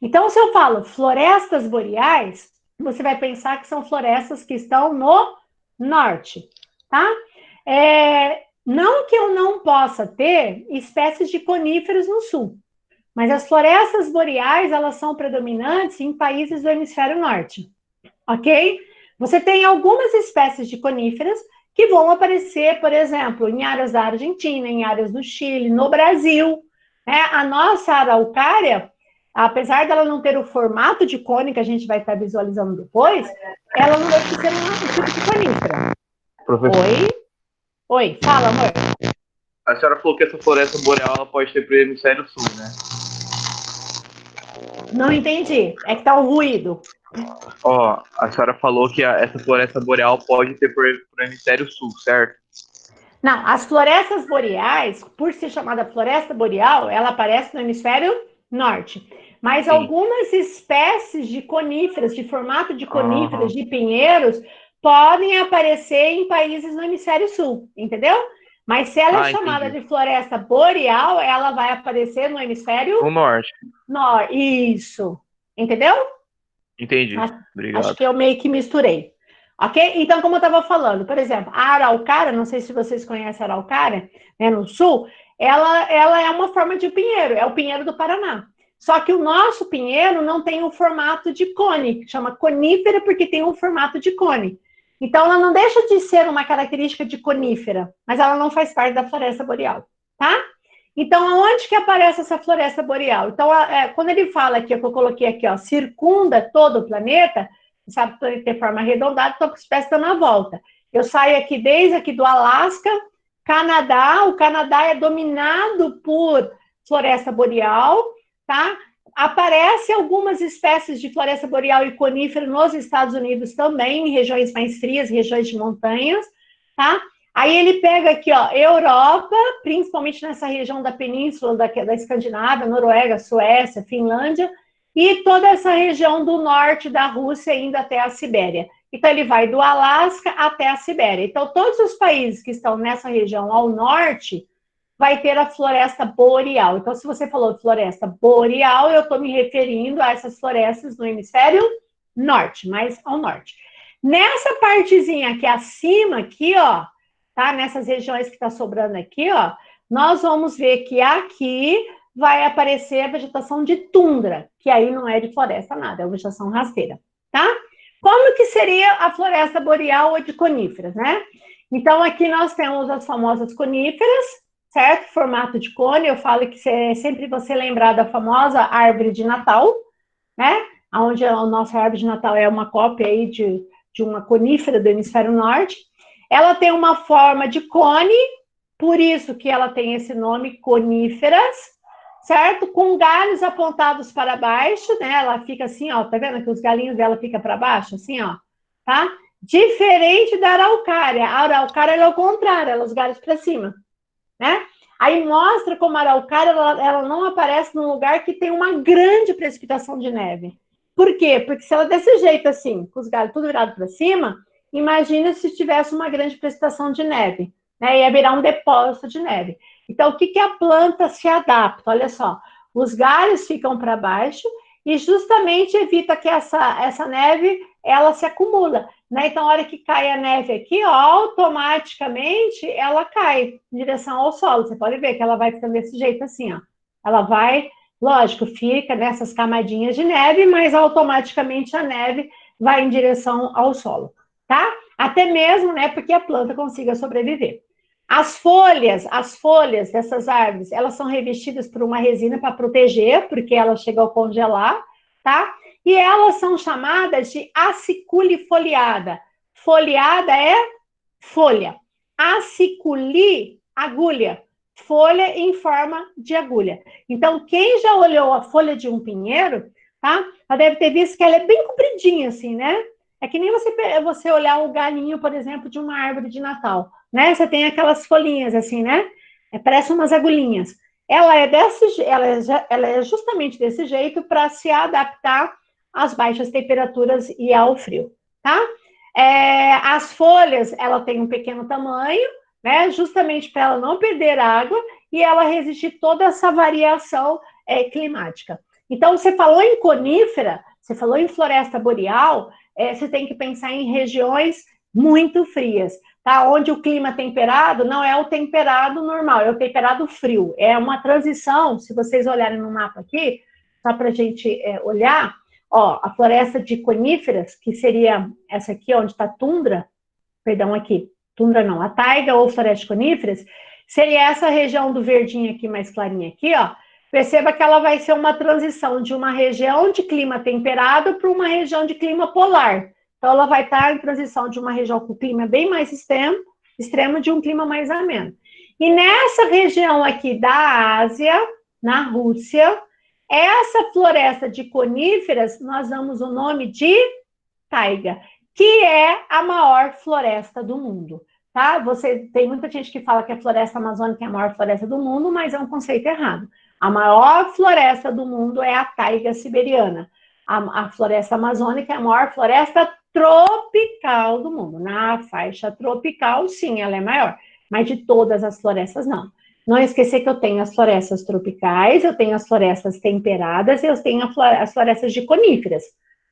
Então, se eu falo florestas boreais, você vai pensar que são florestas que estão no norte, tá? Não que eu não possa ter espécies de coníferas no sul, mas as florestas boreais, elas são predominantes em países do hemisfério norte, ok? Você tem algumas espécies de coníferas que vão aparecer, por exemplo, em áreas da Argentina, em áreas do Chile, no Brasil, né? A nossa araucária, apesar dela não ter o formato de cone que a gente vai estar visualizando depois, ela não deixa de ser um tipo de conífera. Professor, Oi, fala, amor. a senhora falou que essa floresta boreal ela pode ter para o hemisfério sul, né? Não entendi. É que tá um ruído. Ó, a senhora falou que essa floresta boreal pode ter para o hemisfério sul, certo? Não, as florestas boreais, por ser chamada floresta boreal, ela aparece no hemisfério norte. Mas Sim. algumas espécies de coníferas, de formato de coníferas, de pinheiros, podem aparecer em países no hemisfério sul, entendeu? Mas se ela é chamada de floresta boreal, ela vai aparecer no hemisfério no norte. Isso. Entendeu? Entendi. Obrigado. Acho que eu meio que misturei. Ok? Então, como eu estava falando, por exemplo, a araucária, não sei se vocês conhecem a araucária, né, no sul, ela é uma forma de pinheiro, é o pinheiro do Paraná. Só que o nosso pinheiro não tem um formato de cone, chama conífera porque tem um formato de cone. Então, ela não deixa de ser uma característica de conífera, mas ela não faz parte da floresta boreal, tá? Então, aonde que aparece essa floresta boreal? Então, quando ele fala aqui, que eu coloquei aqui, ó, circunda todo o planeta, sabe que ele tem forma arredondada, então a espécie está na volta. Eu saio aqui desde aqui do Alasca, Canadá, o Canadá é dominado por floresta boreal, tá? Aparece algumas espécies de floresta boreal e conífera nos Estados Unidos também, em regiões mais frias, regiões de montanhas, tá? Aí ele pega aqui, ó, Europa, principalmente nessa região da península, da Escandinávia, Noruega, Suécia, Finlândia, e toda essa região do norte da Rússia, indo até a Sibéria. Então, ele vai do Alasca até a Sibéria. Então, todos os países que estão nessa região ao norte, vai ter a floresta boreal. Então, se você falou floresta boreal, eu estou me referindo a essas florestas no hemisfério norte, mais ao norte. Nessa partezinha aqui acima, aqui, ó, tá? Nessas regiões que está sobrando aqui, ó, nós vamos ver que aqui vai aparecer a vegetação de tundra, que aí não é de floresta nada, é uma vegetação rasteira, tá? Como que seria a floresta boreal ou de coníferas, né? Então, aqui nós temos as famosas coníferas, certo? Formato de cone, eu falo que sempre você lembrar da famosa árvore de Natal, né? Onde a nossa árvore de Natal é uma cópia aí de uma conífera do hemisfério norte. Ela tem uma forma de cone, por isso que ela tem esse nome, coníferas, certo? Com galhos apontados para baixo, né? Ela fica assim, ó, tá vendo que os galinhos dela ficam para baixo, assim, ó, tá? Diferente da araucária. A araucária é o contrário, ela os galhos para cima, né? Aí mostra como a araucária ela não aparece num lugar que tem uma grande precipitação de neve. Por quê? Porque se ela desse jeito assim, com os galhos tudo virado para cima, imagina se tivesse uma grande precipitação de neve, né? Ia virar um depósito de neve. Então, o que a planta se adapta? Olha só, os galhos ficam para baixo e justamente evita que essa neve ela se acumula, né? Então, a hora que cai a neve aqui, ó, automaticamente ela cai em direção ao solo. Você pode ver que ela vai ficando desse jeito assim, ó. Ela vai, lógico, fica nessas camadinhas de neve, mas automaticamente a neve vai em direção ao solo, tá? Até mesmo, né, porque a planta consiga sobreviver. As folhas dessas árvores, elas são revestidas por uma resina para proteger, porque ela chega ao congelar, tá? E elas são chamadas de acicule foliada. Foliada é folha. Aciculi, agulha. Folha em forma de agulha. Então, quem já olhou a folha de um pinheiro, tá? Ela deve ter visto que ela é bem compridinha, assim, né? É que nem você olhar o galinho, por exemplo, de uma árvore de Natal, né? Você tem aquelas folhinhas assim, né? Parece umas agulhinhas. Ela é justamente desse jeito para se adaptar às baixas temperaturas e ao frio, tá? As folhas, ela tem um pequeno tamanho, né? Justamente para ela não perder água e ela resistir toda essa variação climática. Então, você falou em conífera, você falou em floresta boreal, você tem que pensar em regiões muito frias, tá? Onde o clima temperado não é o temperado normal, é o temperado frio. É uma transição, se vocês olharem no mapa aqui, só para a gente olhar, ó, a floresta de coníferas, que seria essa aqui, onde está tundra, perdão, aqui, tundra não, a taiga ou floresta de coníferas, seria essa região do verdinho aqui, mais clarinha aqui, ó. Perceba que ela vai ser uma transição de uma região de clima temperado para uma região de clima polar. Então, ela vai estar em transição de uma região com clima bem mais extremo de um clima mais ameno. E nessa região aqui da Ásia, na Rússia, essa floresta de coníferas, nós damos o nome de taiga, que é a maior floresta do mundo. Tá? Tem muita gente que fala que a floresta amazônica é a maior floresta do mundo, mas é um conceito errado. A maior floresta do mundo é a taiga siberiana. A floresta amazônica é a maior floresta tropical do mundo. Na faixa tropical, sim, ela é maior, mas de todas as florestas, não. Não esquecer que eu tenho as florestas tropicais, eu tenho as florestas temperadas e eu tenho as florestas de coníferas,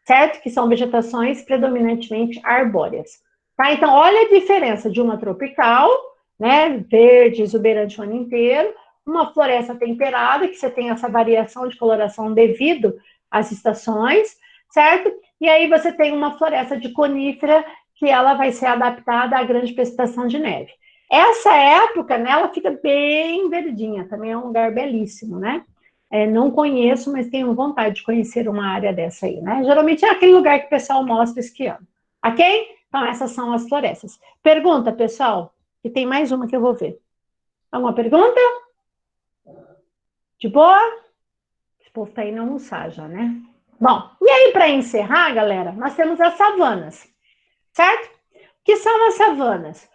certo? Que são vegetações predominantemente arbóreas. Tá? Então, olha a diferença de uma tropical, né, verde, exuberante o ano inteiro, uma floresta temperada, que você tem essa variação de coloração devido às estações, certo? E aí você tem uma floresta de conífera, que ela vai ser adaptada à grande precipitação de neve. Essa época, né, ela fica bem verdinha, também é um lugar belíssimo, né? Não conheço, mas tenho vontade de conhecer uma área dessa aí, né? Geralmente é aquele lugar que o pessoal mostra esquiando, ok? Então, essas são as florestas. Pergunta, pessoal, que tem mais uma que eu vou ver. Alguma pergunta? De boa? Esse povo tá indo almoçar já, né? Bom, e aí, para encerrar, galera, nós temos as savanas, certo? O que são as savanas?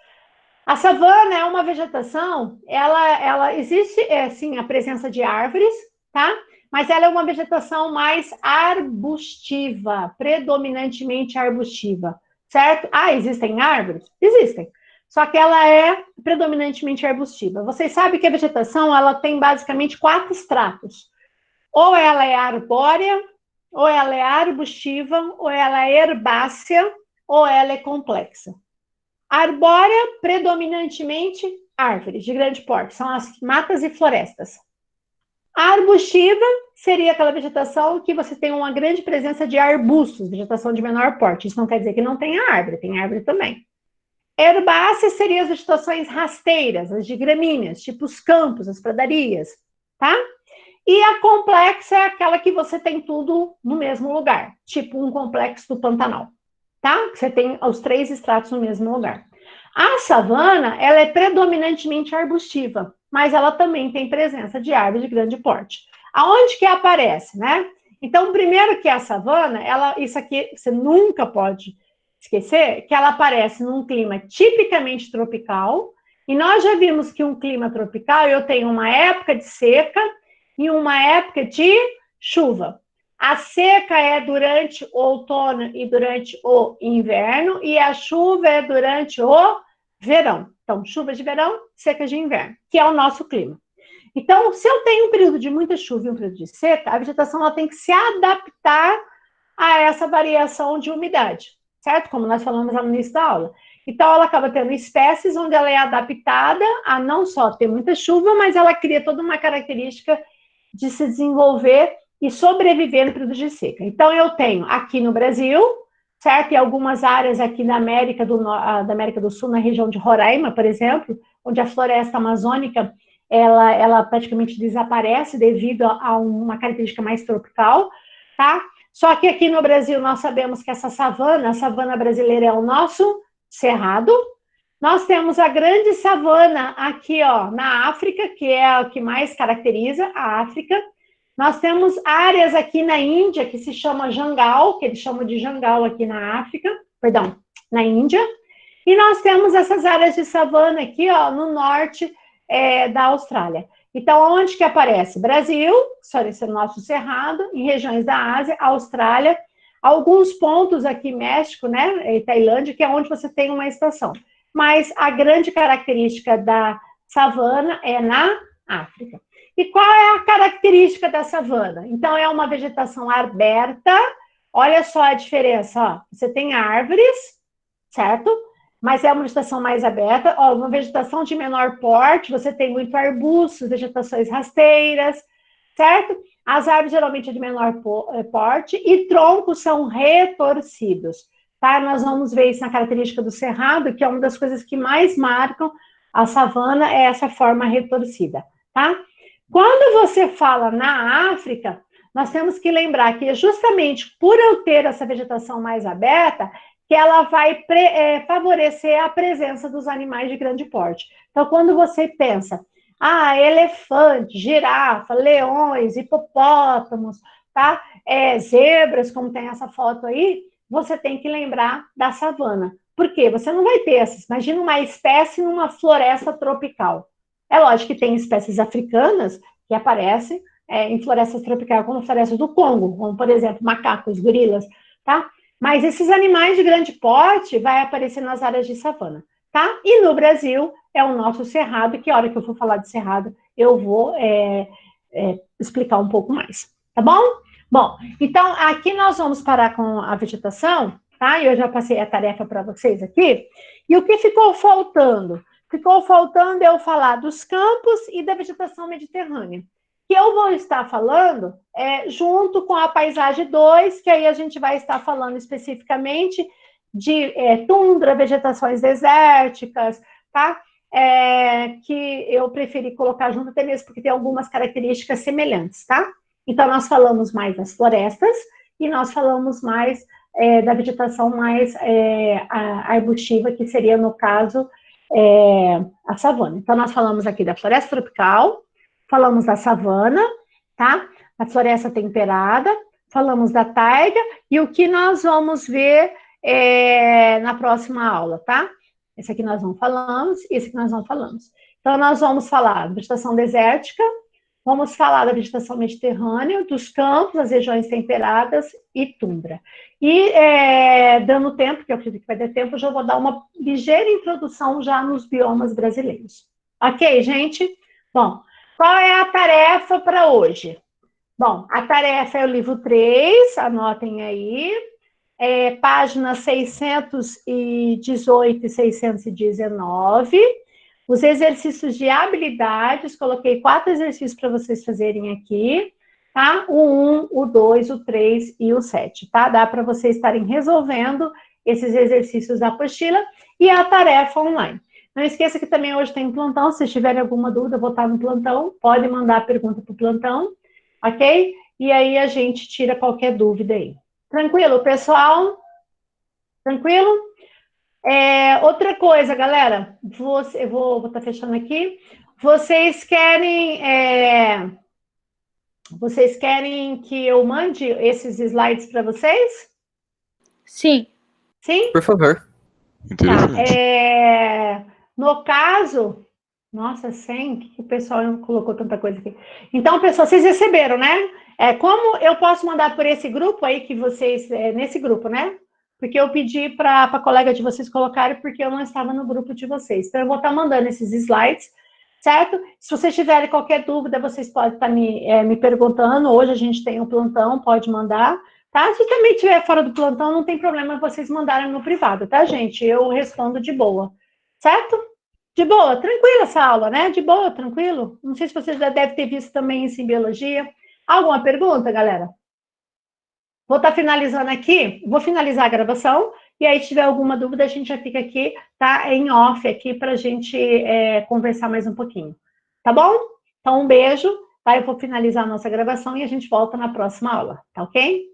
A savana é uma vegetação, ela existe, sim, a presença de árvores, tá? Mas ela é uma vegetação mais arbustiva, predominantemente arbustiva, certo? Ah, existem árvores? Existem. Só que ela é predominantemente arbustiva. Vocês sabem que a vegetação, ela tem basicamente 4 estratos. Ou ela é arbórea, ou ela é arbustiva, ou ela é herbácea, ou ela é complexa. Arbórea, predominantemente árvores de grande porte, são as matas e florestas. A arbustiva seria aquela vegetação que você tem uma grande presença de arbustos, vegetação de menor porte. Isso não quer dizer que não tenha árvore, tem árvore também. Herbáceas seriam as vegetações rasteiras, as de gramíneas, tipo os campos, as pradarias, tá? E a complexa é aquela que você tem tudo no mesmo lugar, tipo um complexo do Pantanal, tá? Você tem os 3 estratos no mesmo lugar. A savana, ela é predominantemente arbustiva, mas ela também tem presença de árvores de grande porte. Aonde que aparece, né? Então, primeiro que a savana, isso aqui você nunca pode esquecer, que ela aparece num clima tipicamente tropical, e nós já vimos que um clima tropical, eu tenho uma época de seca e uma época de chuva. A seca é durante o outono e durante o inverno, e a chuva é durante o verão. Então, chuva de verão, seca de inverno, que é o nosso clima. Então, se eu tenho um período de muita chuva e um período de seca, a vegetação ela tem que se adaptar a essa variação de umidade, certo? Como nós falamos lá no início da aula. Então, ela acaba tendo espécies onde ela é adaptada a não só ter muita chuva, mas ela cria toda uma característica de se desenvolver e sobreviver no período de seca. Então, eu tenho aqui no Brasil, certo? E algumas áreas aqui da América do Sul, na região de Roraima, por exemplo, onde a floresta amazônica ela praticamente desaparece devido a uma característica mais tropical, tá? Só que aqui no Brasil nós sabemos que essa savana, a savana brasileira é o nosso cerrado. Nós temos a grande savana aqui, ó, na África, que é o que mais caracteriza a África. Nós temos áreas aqui na Índia que se chama Jangal, que eles chamam de Jangal aqui na África, perdão, na Índia. E nós temos essas áreas de savana aqui, ó, no norte da Austrália. Então, onde que aparece? Brasil, esse é o nosso cerrado, em regiões da Ásia, Austrália, alguns pontos aqui, México, né, e Tailândia, que é onde você tem uma estação. Mas a grande característica da savana é na África. E qual é a característica da savana? Então, é uma vegetação aberta, olha só a diferença, ó. Você tem árvores, certo? Mas é uma vegetação mais aberta, ó, uma vegetação de menor porte, você tem muito arbustos, vegetações rasteiras, certo? As árvores geralmente é de menor porte e troncos são retorcidos, tá? Nós vamos ver isso na característica do cerrado, que é uma das coisas que mais marcam a savana, é essa forma retorcida, tá? Quando você fala na África, nós temos que lembrar que justamente por eu ter essa vegetação mais aberta, que ela vai favorecer a presença dos animais de grande porte. Então, quando você pensa, elefante, girafa, leões, hipopótamos, tá? Zebras, como tem essa foto aí, você tem que lembrar da savana. Por quê? Você não vai ter essas. Imagina uma espécie numa floresta tropical. É lógico que tem espécies africanas que aparecem em florestas tropicais, como a floresta do Congo, como, por exemplo, macacos, gorilas, tá? Mas esses animais de grande porte vai aparecer nas áreas de savana, tá? E no Brasil é o nosso cerrado, que a hora que eu for falar de cerrado, eu vou explicar um pouco mais, tá bom? Bom, então aqui nós vamos parar com a vegetação, tá? Eu já passei a tarefa para vocês aqui. E o que ficou faltando? Ficou faltando eu falar dos campos e da vegetação mediterrânea, que eu vou estar falando junto com a paisagem 2, que aí a gente vai estar falando especificamente de tundra, vegetações desérticas, tá? Que eu preferi colocar junto até mesmo porque tem algumas características semelhantes, tá? Então, nós falamos mais das florestas e nós falamos mais da vegetação mais arbustiva, que seria, no caso, a savana. Então, nós falamos aqui da floresta tropical, falamos da savana, tá? Da floresta temperada, falamos da taiga, e o que nós vamos ver na próxima aula, tá? Esse aqui nós não falamos, esse aqui nós não falamos. Então, nós vamos falar da vegetação desértica, vamos falar da vegetação mediterrânea, dos campos, as regiões temperadas e tundra. E, dando tempo, que eu acredito que vai ter tempo, eu já vou dar uma ligeira introdução já nos biomas brasileiros. Ok, gente? Bom, qual é a tarefa para hoje? Bom, a tarefa é o livro 3, anotem aí, páginas 618 e 619, os exercícios de habilidades, coloquei 4 exercícios para vocês fazerem aqui, tá? O 1, o 2, o 3 e o 7, tá? Dá para vocês estarem resolvendo esses exercícios da apostila e a tarefa online. Não esqueça que também hoje tem plantão, se tiverem alguma dúvida, vou estar no plantão, pode mandar a pergunta para o plantão, ok? E aí a gente tira qualquer dúvida aí. Tranquilo, pessoal? Tranquilo? Outra coisa, galera, eu vou estar fechando aqui. Vocês querem Vocês querem que eu mande esses slides para vocês? Sim. Sim? Por favor. Tá. Interessante. No caso... Nossa, 100? Que o pessoal não colocou tanta coisa aqui. Então, pessoal, vocês receberam, né? Como eu posso mandar por esse grupo aí que vocês... nesse grupo, né? Porque eu pedi para a colega de vocês colocarem, porque eu não estava no grupo de vocês. Então, eu vou estar mandando esses slides, certo? Se vocês tiverem qualquer dúvida, vocês podem estar me perguntando. Hoje a gente tem um plantão, pode mandar, tá? Se também estiver fora do plantão, não tem problema vocês mandarem no privado, tá, gente? Eu respondo de boa, certo? De boa, tranquila essa aula, né? De boa, tranquilo. Não sei se vocês já devem ter visto também isso em biologia. Alguma pergunta, galera? Vou estar finalizando aqui, vou finalizar a gravação, e aí, se tiver alguma dúvida, a gente já fica aqui, tá? Em off aqui, para a gente conversar mais um pouquinho. Tá bom? Então, um beijo, tá? Eu vou finalizar a nossa gravação e a gente volta na próxima aula, tá ok?